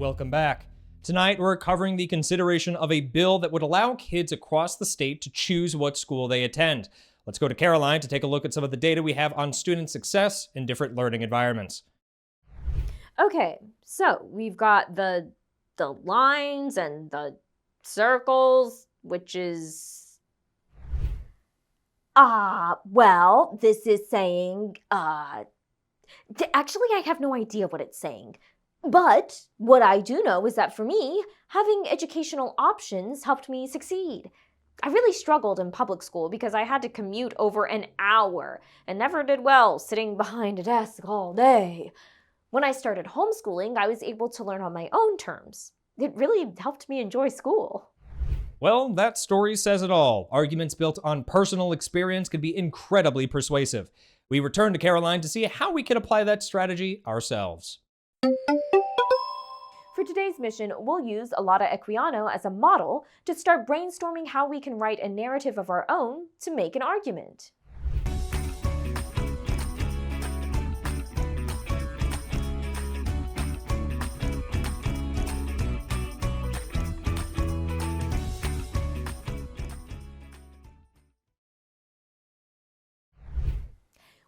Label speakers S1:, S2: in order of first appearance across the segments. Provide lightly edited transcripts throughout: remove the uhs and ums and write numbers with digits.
S1: Welcome back. Tonight, we're covering the consideration of a bill that would allow kids across the state to choose what school they attend. Let's go to Caroline to take a look at some of the data we have on student success in different learning environments.
S2: Okay, so we've got the lines and the circles, which is well, this is saying actually I have no idea what it's saying. But what I do know is that for me, having educational options helped me succeed. I really struggled in public school because I had to commute over an hour and never did well sitting behind a desk all day. When I started homeschooling, I was able to learn on my own terms. It really helped me enjoy school.
S1: Well, that story says it all. Arguments built on personal experience can be incredibly persuasive. We return to Caroline to see how we can apply that strategy ourselves.
S2: For today's mission, we'll use Equiano as a model to start brainstorming how we can write a narrative of our own to make an argument.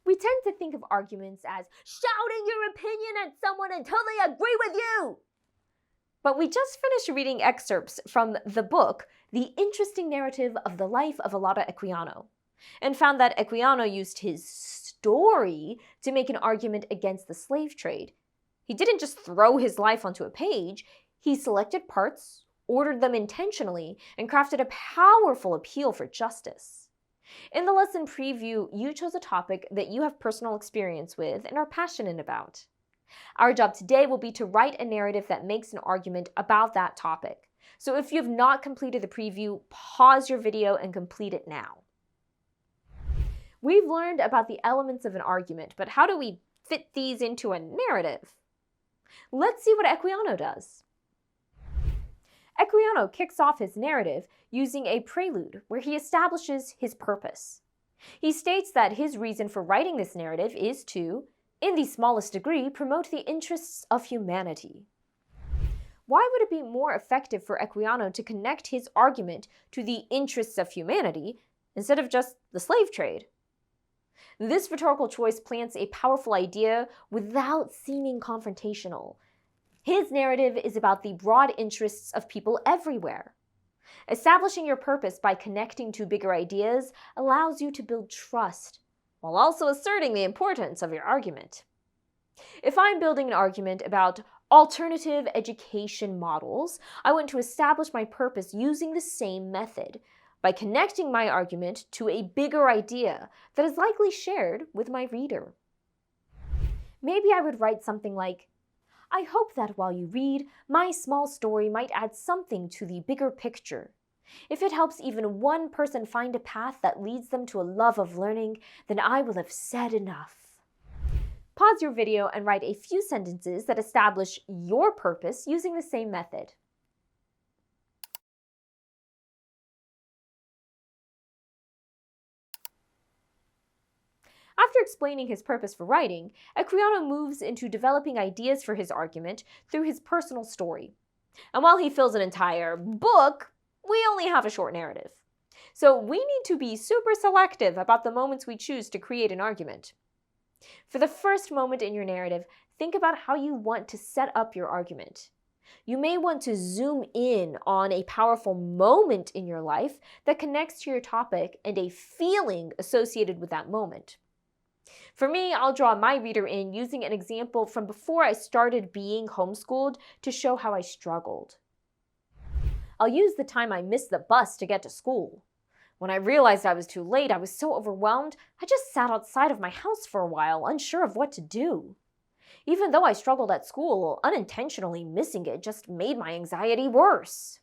S2: We tend to think of arguments as shouting your opinion at someone until they agree with you. But we just finished reading excerpts from the book, The Interesting Narrative of the Life of Equiano, and found that Equiano used his story to make an argument against the slave trade. He didn't just throw his life onto a page, he selected parts, ordered them intentionally, and crafted a powerful appeal for justice. In the lesson preview, you chose a topic that you have personal experience with and are passionate about. Our job today will be to write a narrative that makes an argument about that topic. So if you have not completed the preview, pause your video and complete it now. We've learned about the elements of an argument, but how do we fit these into a narrative? Let's see what Equiano does. Equiano kicks off his narrative using a prelude where he establishes his purpose. He states that his reason for writing this narrative is to, in the smallest degree, promote the interests of humanity. Why would it be more effective for Equiano to connect his argument to the interests of humanity instead of just the slave trade? This rhetorical choice plants a powerful idea without seeming confrontational. His narrative is about the broad interests of people everywhere. Establishing your purpose by connecting to bigger ideas allows you to build trust, while also asserting the importance of your argument. If I'm building an argument about alternative education models, I want to establish my purpose using the same method, by connecting my argument to a bigger idea that is likely shared with my reader. Maybe I would write something like, I hope that while you read, my small story might add something to the bigger picture. If it helps even one person find a path that leads them to a love of learning, then I will have said enough. Pause your video and write a few sentences that establish your purpose using the same method. After explaining his purpose for writing, Equiano moves into developing ideas for his argument through his personal story. And while he fills an entire book, we only have a short narrative. So we need to be super selective about the moments we choose to create an argument. For the first moment in your narrative, think about how you want to set up your argument. You may want to zoom in on a powerful moment in your life that connects to your topic and a feeling associated with that moment. For me, I'll draw my reader in using an example from before I started being homeschooled to show how I struggled. I'll use the time I missed the bus to get to school. When I realized I was too late, I was so overwhelmed, I just sat outside of my house for a while, unsure of what to do. Even though I struggled at school, unintentionally missing it just made my anxiety worse.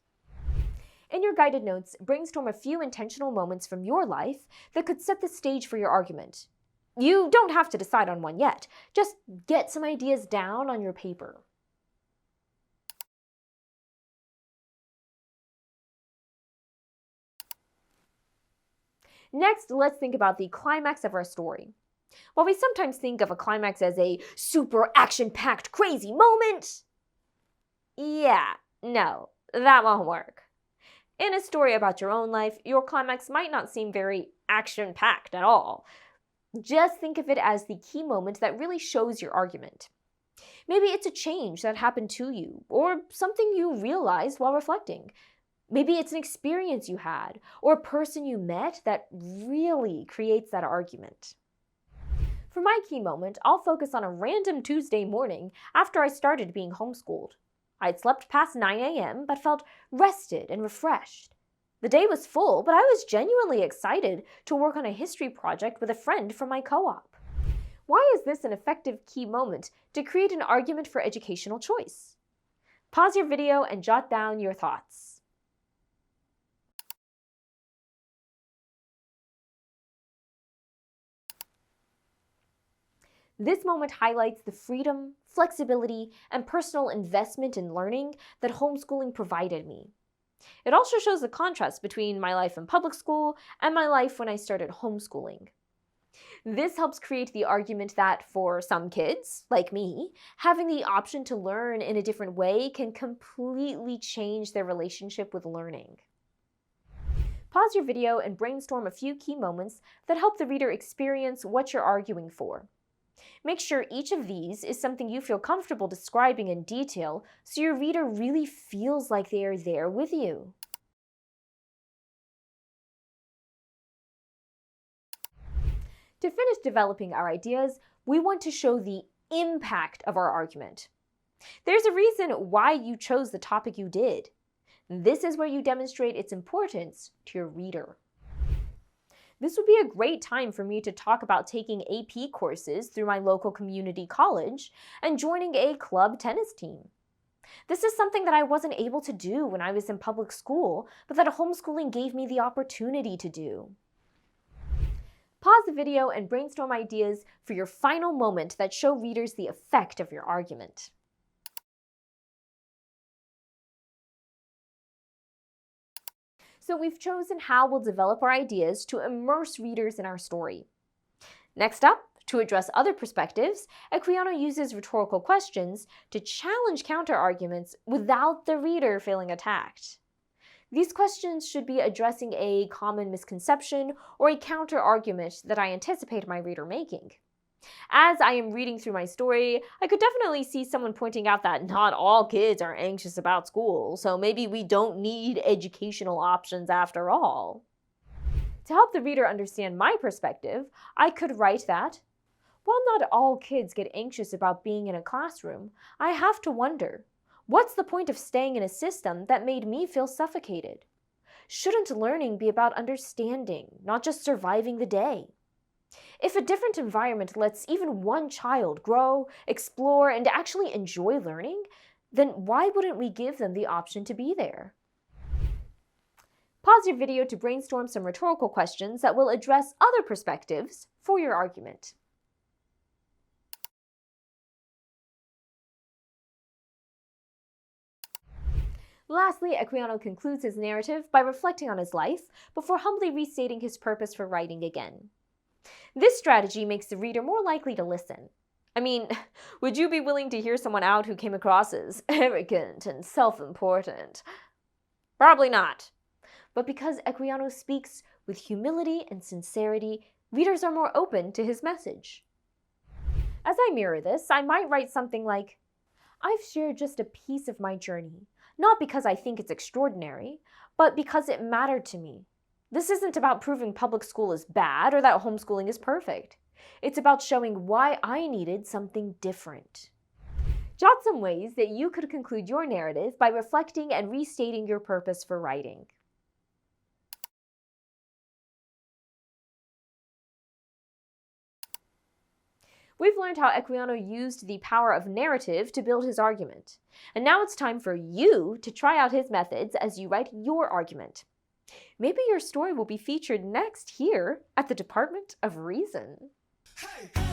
S2: In your guided notes, brainstorm a few intentional moments from your life that could set the stage for your argument. You don't have to decide on one yet. Just get some ideas down on your paper. Next, let's think about the climax of our story. While we sometimes think of a climax as a super action-packed crazy moment, Yeah, no, that won't work. In a story about your own life, your climax might not seem very action-packed at all. Just think of it as the key moment that really shows your argument. Maybe it's a change that happened to you, or something you realized while reflecting. Maybe it's an experience you had, or a person you met that really creates that argument. For my key moment, I'll focus on a random Tuesday morning after I started being homeschooled. I'd slept past 9 a.m., but felt rested and refreshed. The day was full, but I was genuinely excited to work on a history project with a friend from my co-op. Why is this an effective key moment to create an argument for educational choice? Pause your video and jot down your thoughts. This moment highlights the freedom, flexibility, and personal investment in learning that homeschooling provided me. It also shows the contrast between my life in public school and my life when I started homeschooling. This helps create the argument that for some kids, like me, having the option to learn in a different way can completely change their relationship with learning. Pause your video and brainstorm a few key moments that help the reader experience what you're arguing for. Make sure each of these is something you feel comfortable describing in detail so your reader really feels like they are there with you. To finish developing our ideas, we want to show the impact of our argument. There's a reason why you chose the topic you did. This is where you demonstrate its importance to your reader. This would be a great time for me to talk about taking AP courses through my local community college and joining a club tennis team. This is something that I wasn't able to do when I was in public school, but that homeschooling gave me the opportunity to do. Pause the video and brainstorm ideas for your final moment that show readers the effect of your argument. So we've chosen how we'll develop our ideas to immerse readers in our story. Next up, to address other perspectives, Equiano uses rhetorical questions to challenge counter-arguments without the reader feeling attacked. These questions should be addressing a common misconception or a counter-argument that I anticipate my reader making. As I am reading through my story, I could definitely see someone pointing out that not all kids are anxious about school, so maybe we don't need educational options after all. To help the reader understand my perspective, I could write that, while not all kids get anxious about being in a classroom, I have to wonder, what's the point of staying in a system that made me feel suffocated? Shouldn't learning be about understanding, not just surviving the day? If a different environment lets even one child grow, explore, and actually enjoy learning, then why wouldn't we give them the option to be there? Pause your video to brainstorm some rhetorical questions that will address other perspectives for your argument. Lastly, Equiano concludes his narrative by reflecting on his life before humbly restating his purpose for writing again. This strategy makes the reader more likely to listen. I mean, would you be willing to hear someone out who came across as arrogant and self-important? Probably not. But because Equiano speaks with humility and sincerity, readers are more open to his message. As I mirror this, I might write something like, I've shared just a piece of my journey, not because I think it's extraordinary, but because it mattered to me. This isn't about proving public school is bad or that homeschooling is perfect. It's about showing why I needed something different. Jot some ways that you could conclude your narrative by reflecting and restating your purpose for writing. We've learned how Equiano used the power of narrative to build his argument. And now it's time for you to try out his methods as you write your argument. Maybe your story will be featured next here at the Department of Reason. Hey.